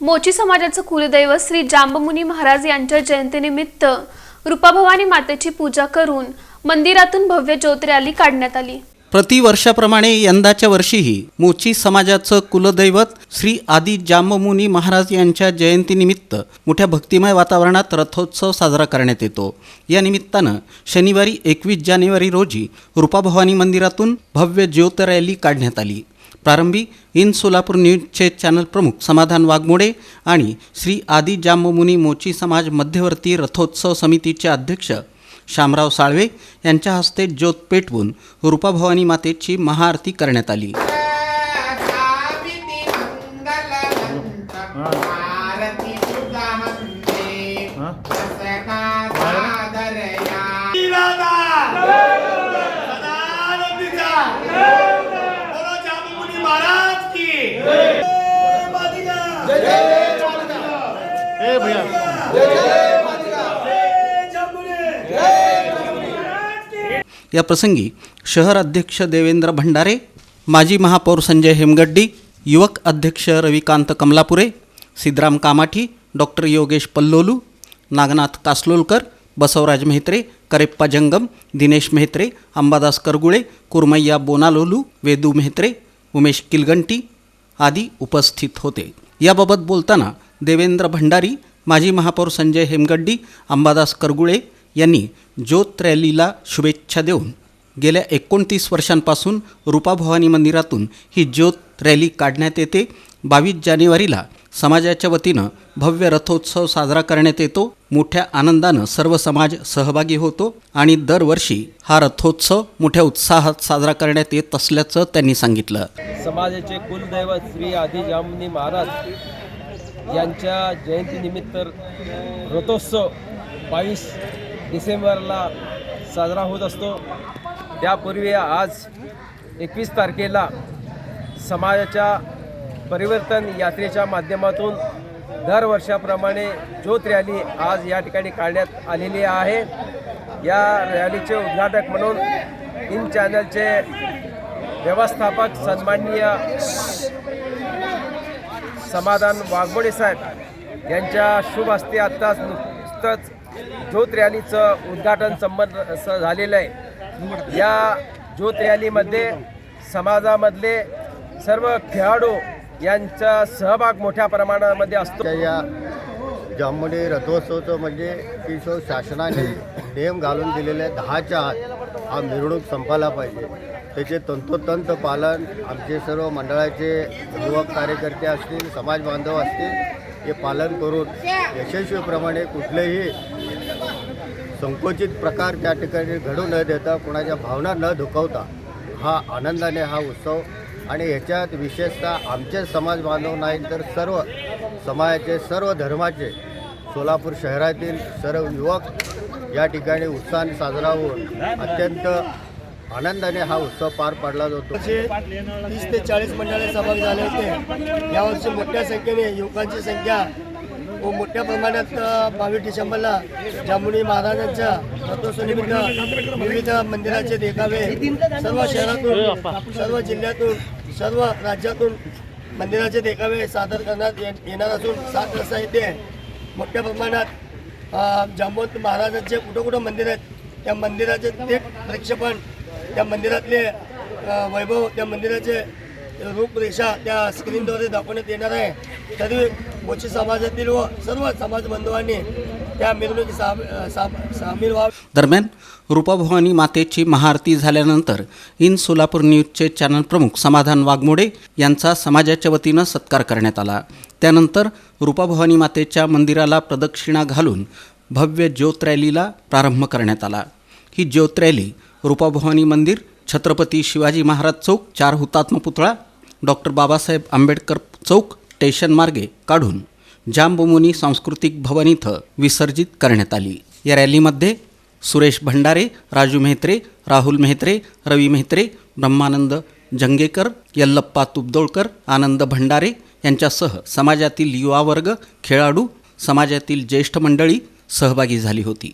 मोची समाजाचं कुलदैवत श्री जांबमुनी महाराज यांच्या जयंतीनिमित्त रूपाभवानी मातेची पूजा करून मंदिरातून भव्य ज्योत रॅली काढण्यात आली। प्रतिवर्षाप्रमाणे यंदाच्या वर्षीही मोची समाजाचं कुलदैवत श्री आदी जांबमुनी महाराज यांच्या जयंतीनिमित्त मोठ्या भक्तिमय वातावरणात रथोत्सव साजरा करण्यात येतो। या निमित्तानं शनिवारी 21 जानेवारी रोजी रूपाभवानी मंदिरातून भव्य ज्योत रॅली काढण्यात आली। प्रारंभी इन सोलापूर न्यूजचे चॅनल प्रमुख समाधान वाघमोडे आणि श्री आदी जांबमुनी मोची समाज मध्यवर्ती रथोत्सव समितीचे अध्यक्ष शामराव साळवे यांच्या हस्ते ज्योत पेटवून रूपाभवानी मातेची महाआरती करण्यात आली। या प्रसंगी शहर अध्यक्ष देवेंद्र भंडारे, माजी महापौर संजय हेमगड्डी, युवक अध्यक्ष रविकांत कमलापुरे, सिद्धराम कामाठी, डॉक्टर योगेश पल्लोलू, नागनाथ कासलोलकर, बसवराज मेहत्रे, करेप्पा जंगम, दिनेश मेहत्रे, अंबादास करगुळे, कुरमैया बोनालोलू, वेदू मेहत्रे, उमेश किलगंटी आदी उपस्थित होते। याबाबत बोलताना देवेंद्र भंडारी, माजी महापौर संजय हेमगड्डी, अंबादास करगुळे यांनी ज्योत रॅलीला शुभेच्छा देऊन गेल्या 29 वर्षांपासून रूपाभवानी मंदिरातून ही ज्योत रॅली काढण्यात येते। 22 जानेवारीला समाजाच्या वतीनं भव्य रथोत्सव साजरा करण्यात येतो। मोठ्या आनंदानं सर्व समाज सहभागी होतो आणि दरवर्षी हा रथोत्सव मोठ्या उत्साहात साजरा करण्यात येत असल्याचं त्यांनी सांगितलं। समाजाचे कुलदैवत श्री आदी जांबमुनी महाराज यांच्या जयंतीनिमित्त रथोत्सव 22 डिसेंबरला साजरा होत असतो। त्यापूर्वी आज 21 तारखेला समाजाच्या परिवर्तन यात्रेच्या माध्यमातून दरवर्षाप्रमाणे ज्योत रॅली आज या ठिकाणी काढण्यात आलेली आहे। या रॅलीचे उद्घाटक म्हणून इन चॅनलचे व्यवस्थापक सन्माननीय समाधान वाघमोडे साहेब यांच्या शुभ हस्ते आत्ताच नुकतंच ज्योत रॅलीचं उद्घाटन झालेलं आहे। या ज्योत रॅलीमध्ये समाजामधले सर्व खेळाडू यांचा सहभाग मोठ्या प्रमाणामध्ये असतो। या जांबमुनी रथोत्सवचं म्हणजे की शासनाने नियम घालून दिलेले 10च्या आत हा मिरवणूक संपायला पाहिजे, त्याचे तंतोतंत पालन आमचे सर्व मंडळाचे युवक कार्यकर्ते असतील, समाज बांधव असतील, हे पालन करून यशस्वीप्रमाणे कुठलेही संकोचित प्रकार त्या ठिकाणी घडू न देता, कोणाच्या भावना न दुखवता हा आनंदाने हा उत्सव आणि ह्याच्यात विशेषतः आमचे समाज बांधव नाही तर सर्व समाजाचे सर्व धर्माचे सोलापूर शहरातील सर्व युवक या ठिकाणी उत्साहाने साजरा होऊन अत्यंत आनंदाने हा उत्सव पार पाडला जातो। 30 ते 40 मंडळे सहभागी झाले होते। यावर्षी मोठ्या संख्येने युवकांची संख्या व मोठ्या प्रमाणात 22 डिसेंबरला जांबमुनी महाराजांच्या रथोत्सवानिमित्त विविध मंदिराचे देखावे सर्व शहरातून, सर्व जिल्ह्यातून, सर्व राज्यातून मंदिराचे देखावे सादर करण्यात येणार असून 7 वाजता येथे मोठ्या प्रमाणात जांबवंत महाराजांचे कुठं मंदिर आहेत त्या मंदिराचे थेट प्रक्षेपण, त्या मंदिरातले वैभव, त्या मंदिराचे रूपरेषा त्या स्क्रीनद्वारे दाखवण्यात येणार आहे। तरी मोची समाजातील व सर्व समाज बांधवांनी त्या मिरवणुकीत सामील व्हावे। दरम्यान रूपाभवानी मातेची महाआरती झाल्यानंतर इन सोलापूर न्यूजचे चॅनल प्रमुख समाधान वाघमोडे यांचा समाजाच्या वतीनं सत्कार करण्यात आला। त्यानंतर रूपाभवानी मातेच्या मंदिराला प्रदक्षिणा घालून भव्य ज्योत रॅलीला प्रारंभ करण्यात आला। ही ज्योत रॅली रूपाभवानी मंदिर, छत्रपती शिवाजी महाराज चौक, 4 हुतात्मा पुतळा, डॉक्टर बाबासाहेब आंबेडकर चौक, स्टेशन मार्गे काढून जांबमुनी सांस्कृतिक भवन इथं विसर्जित करण्यात आली। या रॅलीमध्ये सुरेश भंडारे, राजू मेहत्रे, राहुल मेहत्रे, रवी मेहत्रे, ब्रह्मानंद जंगेकर, यल्लप्पा तुबदोळकर, आनंद भंडारे यांच्यासह समाजातील युवा वर्ग, खेळाडू, समाजातील ज्येष्ठ मंडळी सहभागी झाली होती।